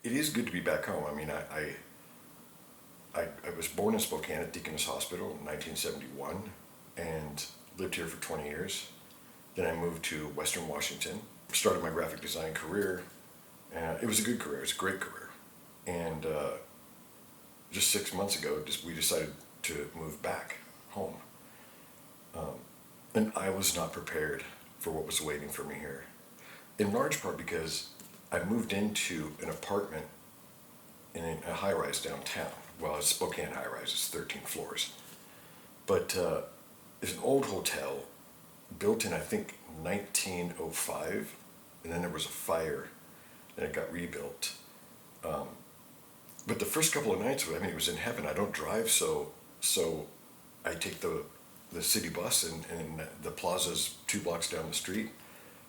it is good to be back home. I mean, I was born in Spokane at Deaconess Hospital in 1971 and lived here for 20 years. Then I moved to Western Washington, started my graphic design career. It was a good career, it was a great career. And just 6 months ago, we decided to move back home. And I was not prepared for what was waiting for me here. In large part because I moved into an apartment in a high-rise downtown. Well, it's Spokane high-rise, it's 13 floors. But it's an old hotel built in, I think, 1905, and then there was a fire, and it got rebuilt. But the first couple of nights, I mean, it was in heaven. I don't drive, so I take the city bus, and the plaza's 2 blocks down the street,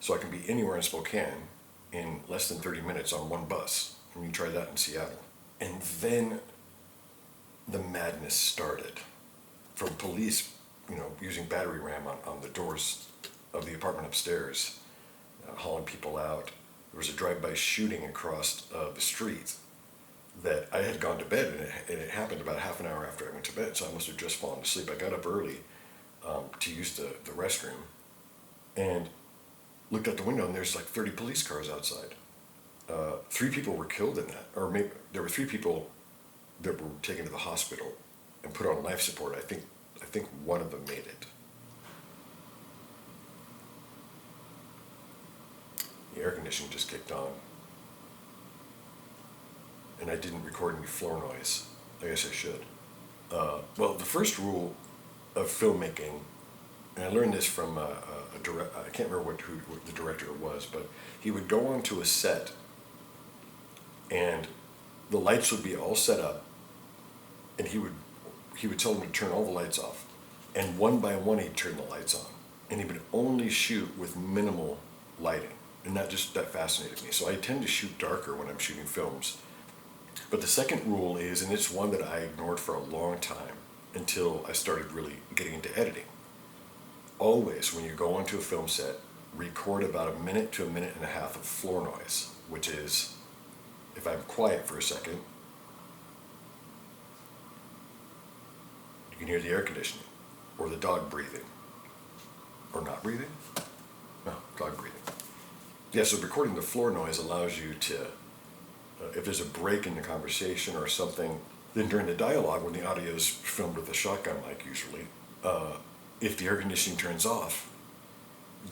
so I can be anywhere in Spokane in less than 30 minutes on one bus. And you try that in Seattle. And then the madness started from police, using battery ram on the doors of the apartment upstairs, hauling people out. There was a drive-by shooting across the street that I had gone to bed, and it happened about half an hour after I went to bed, so I must have just fallen asleep. I got up early to use the restroom and looked out the window, and there's like 30 police cars outside. 3 people were killed in that, or maybe there were 3 people that were taken to the hospital and put on life support. I think one of them made it. The air conditioning just kicked on, and I didn't record any floor noise. I guess I should. Well, the first rule of filmmaking, and I learned this from I can't remember who the director was, but he would go onto a set, and the lights would be all set up, and he would tell them to turn all the lights off, and one by one he'd turn the lights on, and he would only shoot with minimal lighting, and that fascinated me. So I tend to shoot darker when I'm shooting films. But the second rule is, and it's one that I ignored for a long time until I started really getting into editing. Always, when you go onto a film set, record about 1 minute to 1.5 minutes of floor noise, which is, if I'm quiet for a second, you can hear the air conditioning, or the dog breathing, or not breathing? No, dog breathing. Yeah, so recording the floor noise allows you to, if there's a break in the conversation or something, then during the dialogue, when the audio is filmed with a shotgun mic usually, if the air conditioning turns off,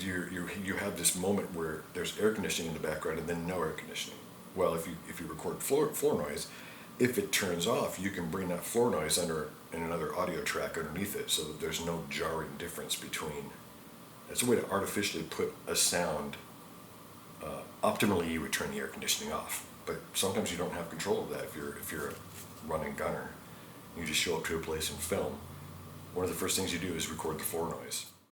you have this moment where there's air conditioning in the background and then no air conditioning. Well, if you record floor noise, if it turns off, you can bring that floor noise under in another audio track underneath it, so that there's no jarring difference between. It's a way to artificially put a sound. Optimally, you would turn the air conditioning off, but sometimes you don't have control of that. If you're a running gunner, you just show up to a place and film. One of the first things you do is record the floor noise.